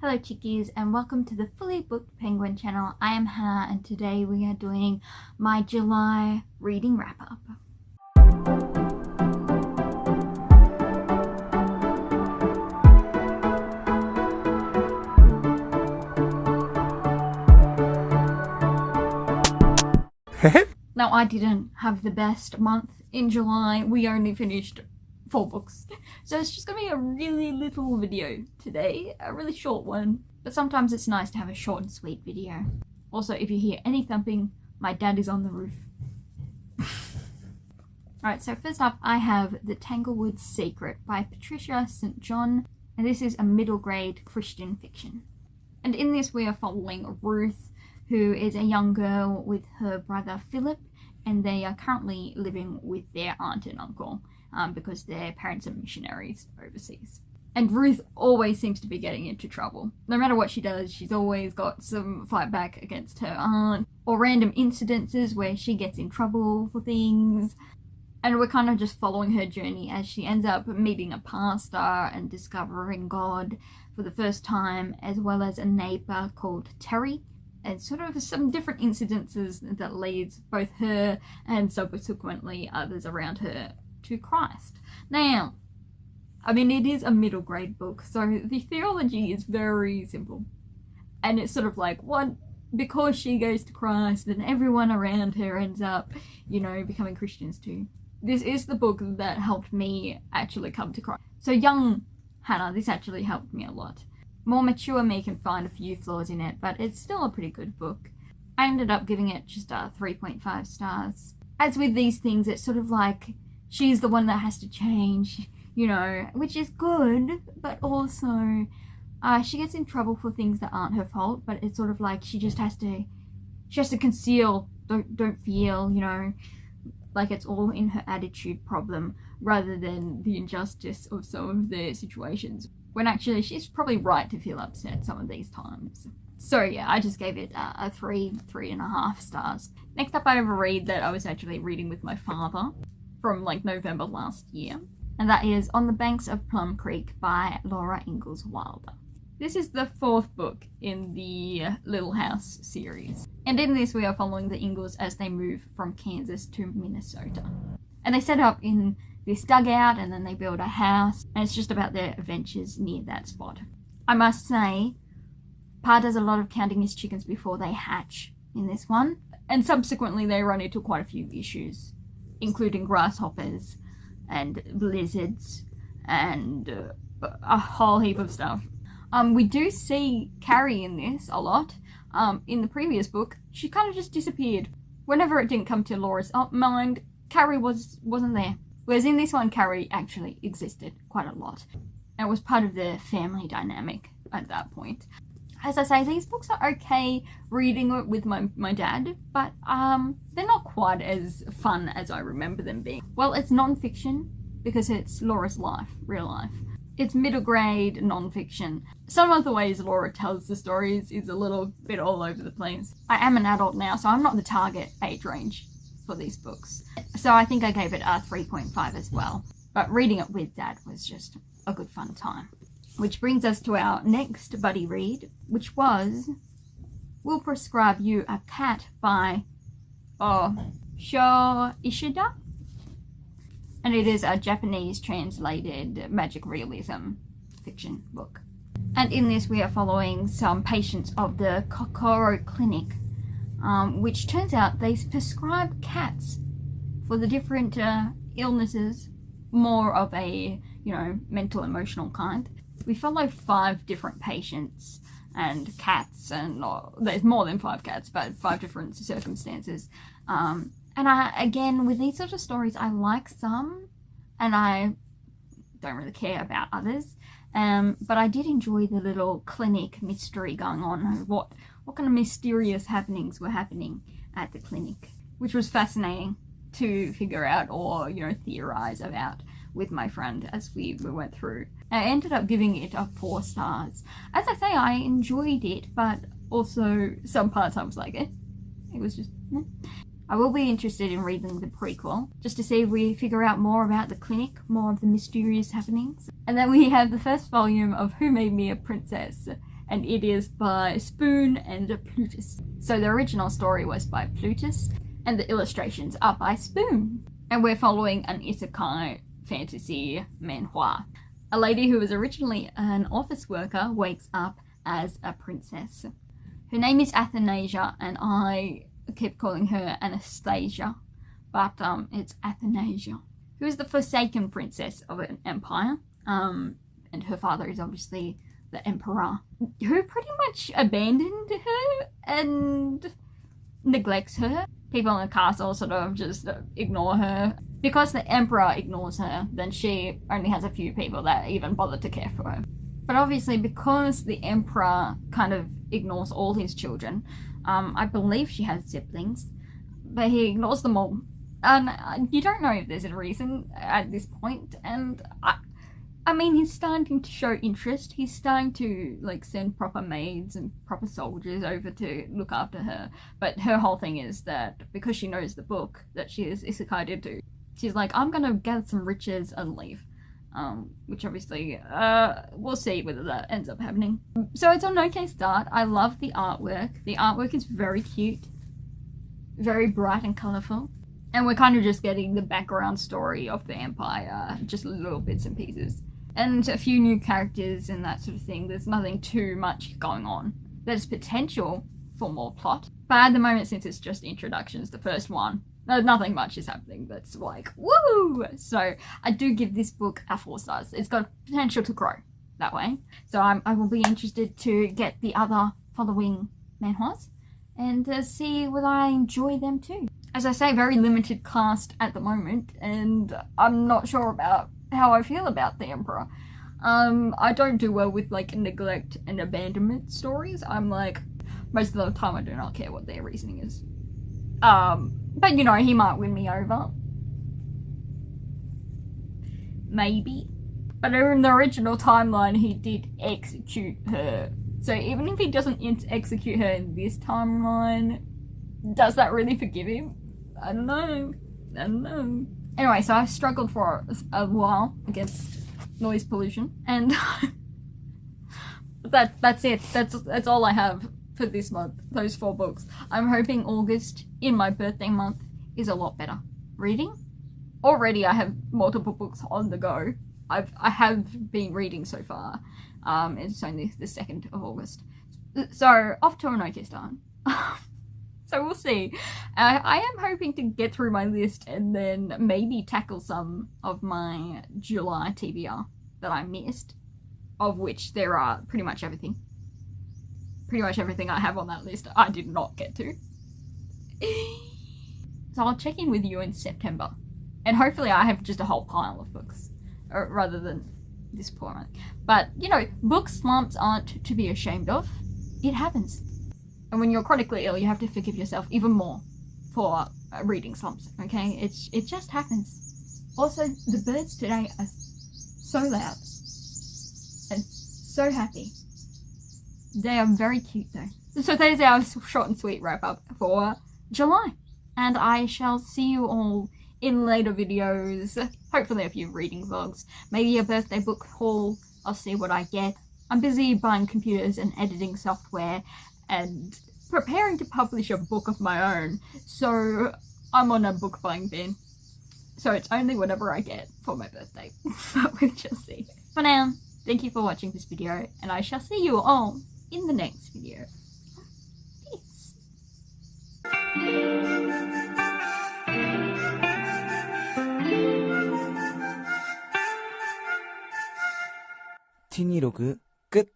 Hello chickies and welcome to the Fully Booked Penguin channel. I am Hannah and today we are doing my July reading wrap up. Now I didn't have the best month in July. We only finished 4 books. So it's just gonna be a really little video today, a really short one. But sometimes it's nice to have a short and sweet video. Also, if you hear any thumping, my dad is on the roof. Alright, so first up I have The Tanglewood Secret by Patricia St. John, and this is a middle grade Christian fiction. And in this we are following Ruth, who is a young girl with her brother Philip, and they are currently living with their aunt and uncle because their parents are missionaries overseas. And Ruth always seems to be getting into trouble. No matter what she does, she's always got some fight back against her aunt, or random incidences where she gets in trouble for things. And we're kind of just following her journey as she ends up meeting a pastor and discovering God for the first time, as well as a neighbor called Terry, and sort of some different incidences that leads both her and subsequently others around her to Christ. Now, I mean, it is a middle grade book, so the theology is very simple. And it's sort of like, what? Because she goes to Christ, then everyone around her ends up, becoming Christians too. This is the book that helped me actually come to Christ. So young Hannah, this actually helped me a lot. More mature me can find a few flaws in it, but it's still a pretty good book. I ended up giving it just 3.5 stars. As with these things, it's sort of like she's the one that has to change, which is good, but also she gets in trouble for things that aren't her fault, but it's sort of like she has to conceal, don't feel, like it's all in her attitude problem rather than the injustice of some of the situations, when actually she's probably right to feel upset some of these times. So yeah, I just gave it a 3.5 stars. Next up I have a read that I was actually reading with my father from November last year, and that is On the Banks of Plum Creek by Laura Ingalls Wilder. This is the 4th book in the Little House series, and in this we are following the Ingalls as they move from Kansas to Minnesota. And they set up in this dugout and then they build a house, and it's just about their adventures near that spot. I must say, Pa does a lot of counting his chickens before they hatch in this one, and subsequently they run into quite a few issues, including grasshoppers and blizzards and a whole heap of stuff. We do see Carrie in this a lot. In the previous book, she kind of just disappeared. Whenever it didn't come to Laura's mind, Carrie wasn't there. Whereas in this one, Carrie actually existed quite a lot. And it was part of the family dynamic at that point. As I say, these books are okay reading it with my dad, but they're not quite as fun as I remember them being. Well, it's non-fiction because it's Laura's life, real life. It's middle grade non-fiction. Some of the ways Laura tells the stories is a little bit all over the place. I am an adult now, so I'm not the target age range for these books. So I think I gave it a 3.5 as well. But reading it with Dad was just a good fun time. Which brings us to our next buddy read, which was We'll Prescribe You a Cat by Sho Ishida. And it is a Japanese translated magic realism fiction book. And in this we are following some patients of the Kokoro Clinic, which turns out they prescribe cats for the different illnesses, more of a, mental, emotional kind. We follow 5 different patients and cats, and there's more than 5 cats, but 5 different circumstances. And again, with these sort of stories, I like some, and I don't really care about others. But I did enjoy the little clinic mystery going on. What kind of mysterious happenings were happening at the clinic, which was fascinating to figure out or, theorize about with my friend as we went through. I ended up giving it a 4 stars. As I say, I enjoyed it, but also some parts I was like, it was just... I will be interested in reading the prequel, just to see if we figure out more about the clinic, more of the mysterious happenings. And then we have the first volume of Who Made Me a Princess, and it is by Spoon and Plutus. So the original story was by Plutus, and the illustrations are by Spoon. And we're following an isekai fantasy manhwa. A lady who was originally an office worker wakes up as a princess. Her name is Athanasia, and I keep calling her Anastasia, but it's Athanasia, who is the forsaken princess of an empire. And her father is obviously the emperor, who pretty much abandoned her and neglects her. People in the castle sort of just ignore her. Because the emperor ignores her, then she only has a few people that even bother to care for her. But obviously, because the emperor kind of ignores all his children, I believe she has siblings, but he ignores them all. And you don't know if there's a reason at this point, and I mean, he's starting to show interest. He's starting to, like, send proper maids and proper soldiers over to look after her. But her whole thing is that because she knows the book that she is isekai into, she's like, I'm gonna gather some riches and leave. Which obviously, we'll see whether that ends up happening. So it's an okay start. I love the artwork. The artwork is very cute, very bright and colourful. And we're kind of just getting the background story of the empire, just little bits and pieces. And a few new characters and that sort of thing. There's nothing too much going on. There's potential for more plot. But at the moment, since it's just introductions, the first one, nothing much is happening that's like, woo! So I do give this book a 4 stars. It's got potential to grow that way. So I will be interested to get the other following manhwas and see whether I enjoy them too. As I say, very limited cast at the moment, and I'm not sure about how I feel about the Emperor. I don't do well with, like, neglect and abandonment stories. I'm like, most of the time I do not care what their reasoning is. But you know, he might win me over. Maybe. But in the original timeline, he did execute her. So even if he doesn't execute her in this timeline, does that really forgive him? I don't know. Anyway, so I've struggled for a while against noise pollution, and that's it. That's all I have for this month. Those 4 books. I'm hoping August, in my birthday month, is a lot better. Reading? Already I have multiple books on the go. I have been reading so far. It's only the 2nd of August. So, off to an okay start. So we'll see. I am hoping to get through my list and then maybe tackle some of my July TBR that I missed, of which there are pretty much everything. Pretty much everything I have on that list I did not get to. So I'll check in with you in September. And hopefully I have just a whole pile of books, rather than this poor one. But, you know, book slumps aren't to be ashamed of. It happens. And when you're chronically ill, you have to forgive yourself even more for reading slumps, okay? It just happens. Also, the birds today are so loud and so happy. They are very cute though. So that is our short and sweet wrap up for July. And I shall see you all in later videos. Hopefully a few reading vlogs. Maybe a birthday book haul. I'll see what I get. I'm busy buying computers and editing software and preparing to publish a book of my own, so I'm on a book buying bin. So it's only whatever I get for my birthday. But we shall see. For now, thank you for watching this video, and I shall see you all in the next video. Peace. T26 끝